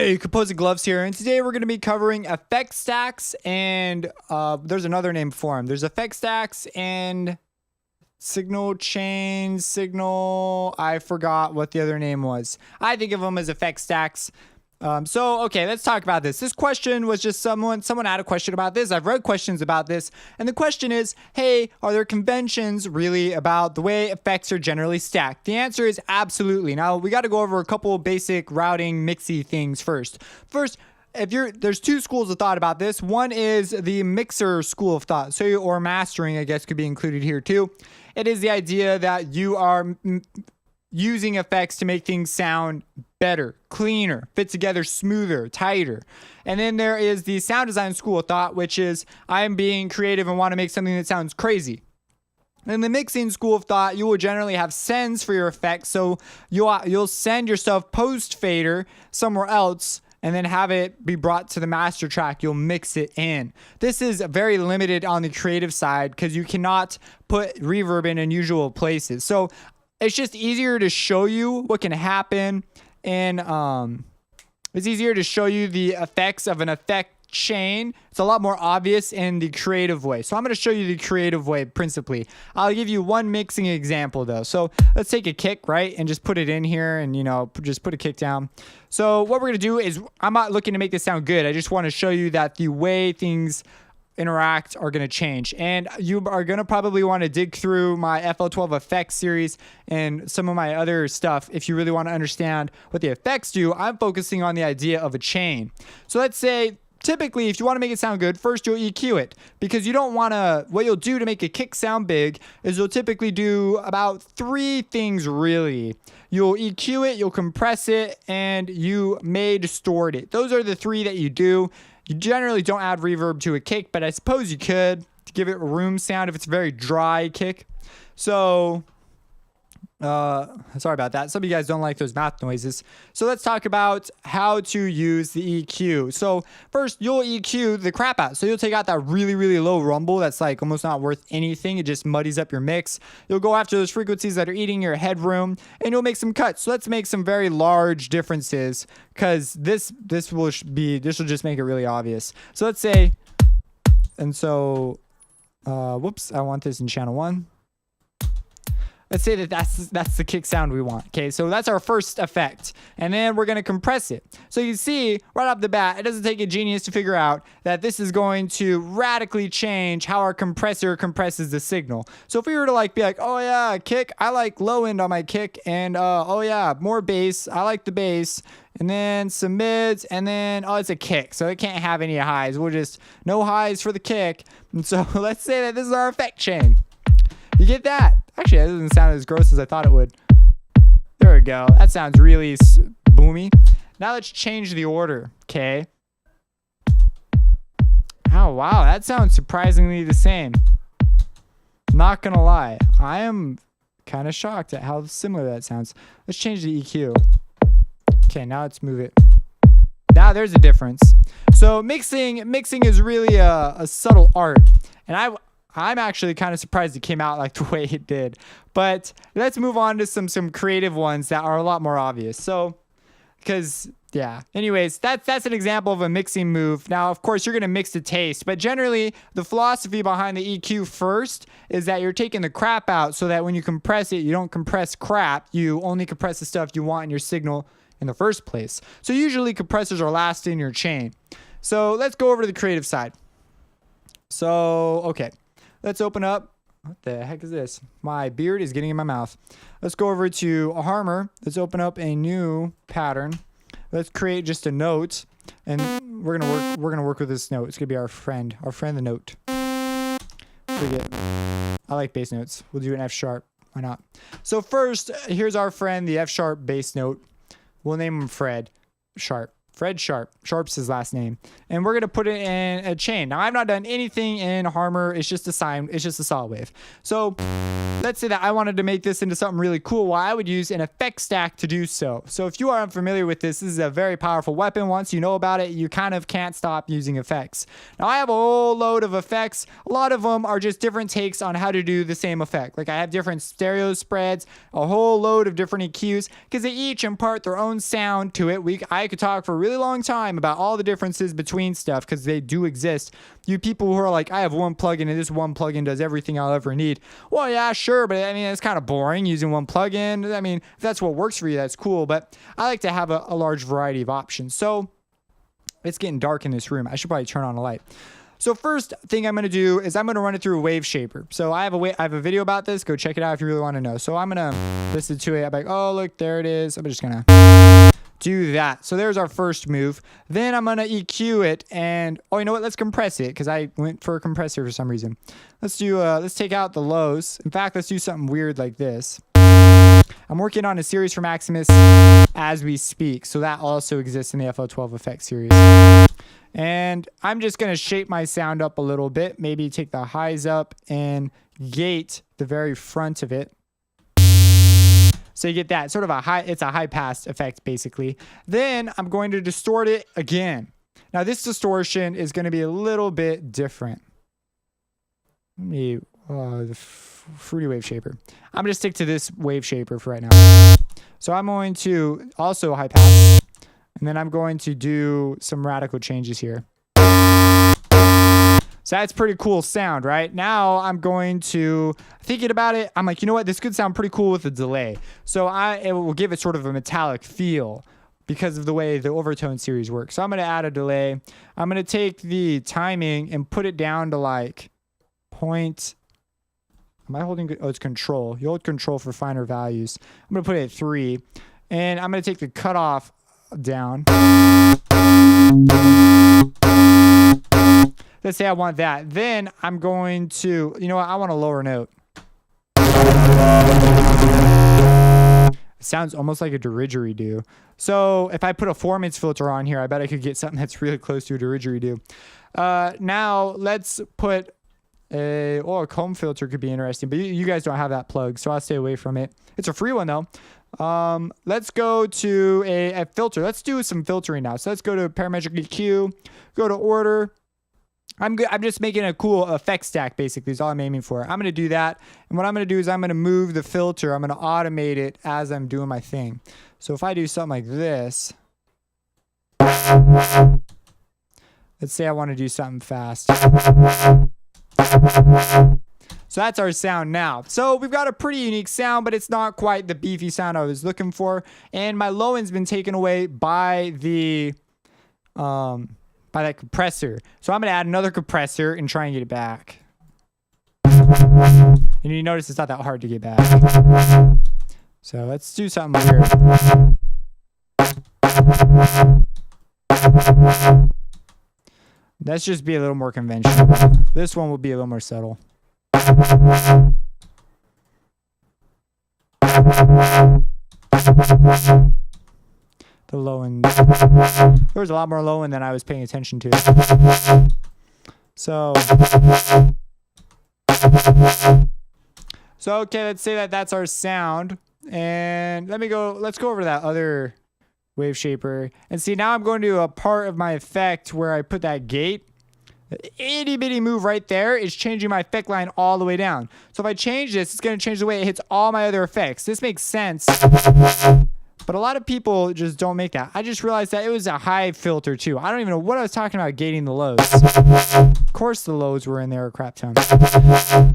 Hey, Composite Gloves here, and today we're going to be covering effect stacks and there's another name for them. There's effect stacks and signal chain, I forgot what the other name was. I think of them as effect stacks. Okay, let's talk about this. This question was just someone had a question about this. I've read questions about this, and the question is, hey, are there conventions really about the way effects are generally stacked? The answer is absolutely. Now, we got to go over a couple of basic routing mixy things first. There's two schools of thought about this. One is the mixer school of thought, or mastering, I guess, could be included here too. It is the idea that you are using effects to make things sound better, cleaner, fit together smoother, tighter. And then there is the sound design school of thought, which is I am being creative and want to make something that sounds crazy. In the mixing school of thought, you will generally have sends for your effects, so you'll send yourself post fader somewhere else and then have it be brought to the master track. You'll mix it in. This is very limited on the creative side because you cannot put reverb in unusual places. So it's just easier to show you what can happen, and it's easier to show you the effects of an effect chain. It's a lot more obvious in the creative way. So I'm going to show you the creative way principally. I'll give you one mixing example though. So let's take a kick, right, and just put it in here, and just put a kick down. So what we're going to do is, I'm not looking to make this sound good. I just want to show you that the way things interact are going to change, and you are going to probably want to dig through my FL12 effects series and some of my other stuff if you really want to understand what the effects do. I'm focusing on the idea of a chain. So let's say typically if you want to make it sound good, first you'll EQ it, because you don't want to, what you'll do to make a kick sound big is you'll typically do about three things really. You'll EQ it, you'll compress it, and you may distort it. Those are the three that you do. You generally don't add reverb to a kick, but I suppose you could to give it a room sound if it's a very dry kick. So, sorry about that. Some of you guys don't like those mouth noises. So let's talk about how to use the EQ. So first, you'll EQ the crap out. So you'll take out that really, really low rumble that's like almost not worth anything. It just muddies up your mix. You'll go after those frequencies that are eating your headroom, and you'll make some cuts. So let's make some very large differences, because this will just make it really obvious. So let's say, and so, whoops, I want this in channel 1. Let's say that's the kick sound we want. Okay, so that's our first effect, and then we're gonna compress it. So you see right off the bat, it doesn't take a genius to figure out that this is going to radically change how our compressor compresses the signal. So if we were to be like, oh yeah, kick, I like low end on my kick, and oh yeah, more bass, I like the bass, and then some mids, and then it's a kick, so it can't have any highs. We'll just no highs for the kick. And so let's say that this is our effect chain. You get that? Actually, that doesn't sound as gross as I thought it would. There we go. That sounds really boomy. Now let's change the order, okay? Oh, wow. That sounds surprisingly the same. Not gonna lie. I am kind of shocked at how similar that sounds. Let's change the EQ. Okay, now let's move it. Now there's a difference. So mixing is really a subtle art. And I'm actually kind of surprised it came out like the way it did. But let's move on to some creative ones that are a lot more obvious. So, anyways, that's an example of a mixing move. Now, of course, you're going to mix to taste, but generally the philosophy behind the EQ first is that you're taking the crap out so that when you compress it, you don't compress crap. You only compress the stuff you want in your signal in the first place. So usually compressors are last in your chain. So let's go over to the creative side. So, okay. Let's open up. What the heck is this? My beard is getting in my mouth. Let's go over to a Harmor. Let's open up a new pattern. Let's create just a note, and we're gonna work with this note. It's gonna be our friend the note. Pretty good. I like bass notes. We'll do an F sharp. Why not? So first, here's our friend, the F sharp bass note. We'll name him Fred Sharp. Fred Sharp. Sharp's his last name. And we're going to put it in a chain. Now, I've not done anything in Harmor. It's just a sine. It's just a solid wave. So let's say that I wanted to make this into something really cool. Well, I would use an effect stack to do so. So if you are unfamiliar with this, this is a very powerful weapon. Once you know about it, you kind of can't stop using effects. Now, I have a whole load of effects. A lot of them are just different takes on how to do the same effect. Like I have different stereo spreads, a whole load of different EQs, because they each impart their own sound to it. I could talk for a really really long time about all the differences between stuff, because they do exist. You people who are like, I have one plugin and this one plugin does everything I'll ever need. Well, yeah, sure, but I mean, it's kind of boring using one plugin. I mean, if that's what works for you, that's cool. But I like to have a large variety of options. So it's getting dark in this room. I should probably turn on a light. So first thing I'm going to do is I'm going to run it through a wave shaper. So I have a video about this. Go check it out if you really want to know. So I'm going to listen to it. I'm like, oh, look, there it is. I'm just going to do that. So there's our first move. Then I'm going to EQ it. And, oh, you know what? Let's compress it, because I went for a compressor for some reason. Let's take out the lows. In fact, let's do something weird like this. I'm working on a series for Maximus as we speak. So that also exists in the FL12 effect series. And I'm just going to shape my sound up a little bit. Maybe take the highs up and gate the very front of it. So you get that sort of it's a high pass effect basically. Then I'm going to distort it again. Now this distortion is going to be a little bit different. The Fruity Wave Shaper. I'm going to stick to this wave shaper for right now. So I'm going to also high pass. And then I'm going to do some radical changes here. So that's pretty cool sound, right? Now I'm going to, thinking about it, I'm like, you know what? This could sound pretty cool with a delay. So it will give it sort of a metallic feel because of the way the overtone series works. So I'm going to add a delay. I'm going to take the timing and put it down to like point. Am I holding? Oh, it's control. You hold control for finer values. I'm going to put it at 3. And I'm going to take the cutoff down. Let's say I want that. Then I'm going to, you know what? I want a lower note. It sounds almost like a didgeridoo. So if I put a formants filter on here, I bet I could get something that's really close to a didgeridoo. Now let's put a comb filter could be interesting, but you guys don't have that plug, so I'll stay away from it. It's a free one though. Let's go to a filter. Let's do some filtering now. So let's go to parametric EQ, go to order. I'm just making a cool effect stack basically is all I'm aiming for. I'm going to do that. And what I'm going to do is I'm going to move the filter. I'm going to automate it as I'm doing my thing. So if I do something like this, let's say I want to do something fast. So that's our sound now. So we've got a pretty unique sound, but it's not quite the beefy sound I was looking for. And my low end's been taken away by the by that compressor. So I'm gonna add another compressor and try and get it back. And you notice it's not that hard to get back. So let's do something weird. Let's just be a little more conventional. This one will be a little more subtle. The low end. There was a lot more low end than I was paying attention to. So okay, let's say that's our sound. And let's go over that other wave shaper. And see, now I'm going to a part of my effect where I put that gate. The itty bitty move right there is changing my effect line all the way down. So if I change this, it's going to change the way it hits all my other effects. This makes sense. But a lot of people just don't make that. I just realized that it was a high filter too. I don't even know what I was talking about gating the lows. Of course the lows were in there a crap ton.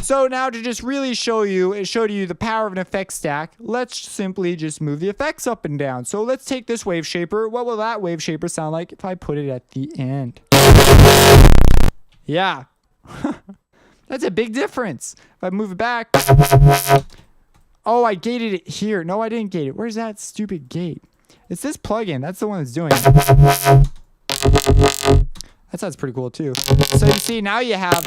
So now to just really show you, it showed you the power of an effect stack. Let's simply just move the effects up and down. So let's take this wave shaper. What will that wave shaper sound like if I put it at the end? Yeah. That's a big difference. If I move it back. Oh, I gated it here. No, I didn't gate it. Where's that stupid gate? It's this plugin. That's the one that's doing it. That sounds pretty cool too. So you see, now you have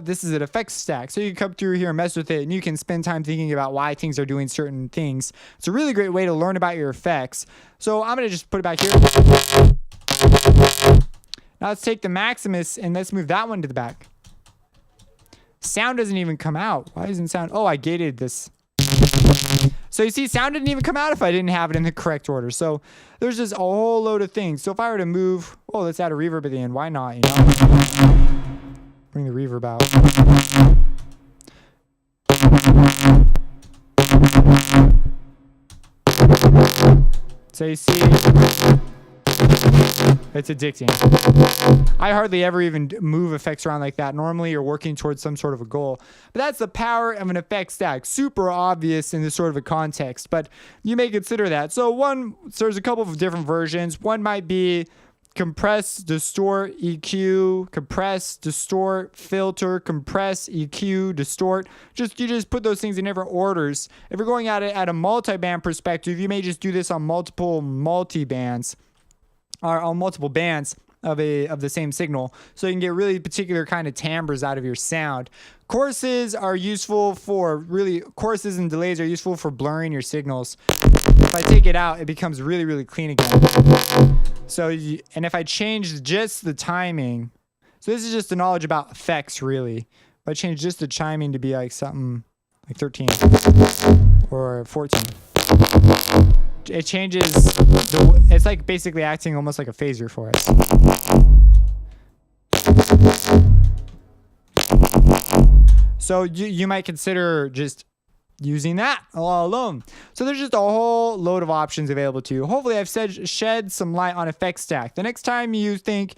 this is an effects stack. So you can come through here and mess with it, and you can spend time thinking about why things are doing certain things. It's a really great way to learn about your effects. So I'm going to just put it back here. Now let's take the Maximus and let's move that one to the back. Sound doesn't even come out. Why doesn't sound? Oh, I gated this. So you see, sound didn't even come out if I didn't have it in the correct order. So there's just a whole load of things. So if I were to move, let's add a reverb at the end. Why not? You know, bring the reverb out. So you see, It's addicting. I hardly ever even move effects around like that. Normally you're working towards some sort of a goal. But that's the power of an effect stack. Super obvious in this sort of a context, but you may consider that. So there's a couple of different versions. One might be compress, distort, EQ, compress, distort, filter, compress, EQ, distort. You just put those things in different orders. If you're going at it at a multi-band perspective, you may just do this on multiple multi-bands or on multiple bands of the same signal, so you can get really particular kind of timbres out of your sound. Choruses are useful for choruses and delays are useful for blurring your signals. If I take it out, it becomes really, really clean again. So, and if I change just the timing, so this is just the knowledge about effects, really. If I change just the chiming to be like something like 13 or 14, it changes. It's like basically acting almost like a phaser for us. So you might consider just using that all alone. So there's just a whole load of options available to you. Hopefully I've shed some light on effect stack. The next time you think,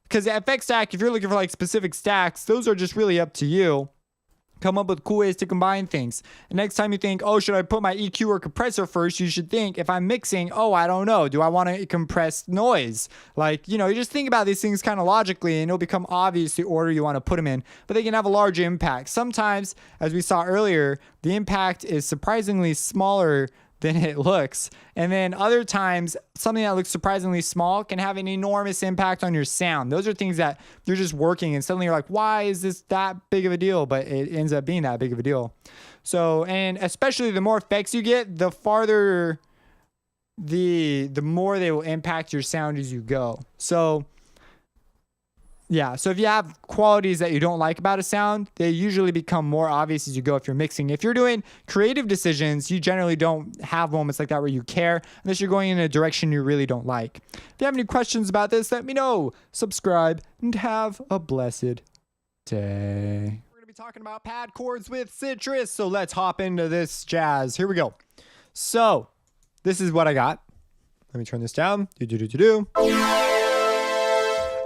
because the effect stack, if you're looking for like specific stacks, those are just really up to you. Come up with cool ways to combine things. And next time you think, oh, should I put my EQ or compressor first? You should think, if I'm mixing, oh, I don't know. Do I want to compress noise? Like, you just think about these things kind of logically and it'll become obvious the order you want to put them in. But they can have a large impact. Sometimes, as we saw earlier, the impact is surprisingly smaller than it looks. And then other times, something that looks surprisingly small can have an enormous impact on your sound. Those are things that you're just working and suddenly you're like, why is this that big of a deal? But it ends up being that big of a deal. So, and especially the more effects you get, the farther, the more they will impact your sound as you go. So, yeah, so if you have qualities that you don't like about a sound, they usually become more obvious as you go if you're mixing. If you're doing creative decisions, you generally don't have moments like that where you care, unless you're going in a direction you really don't like. If you have any questions about this, let me know. Subscribe and have a blessed day. We're going to be talking about pad chords with Citrus, so let's hop into this jazz. Here we go. So, this is what I got. Let me turn this down.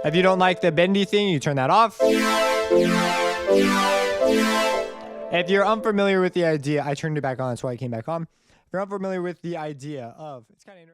If you don't like the bendy thing, you turn that off. If you're unfamiliar with the idea, I turned it back on. That's why I came back on. If you're unfamiliar with the idea of, it's kind of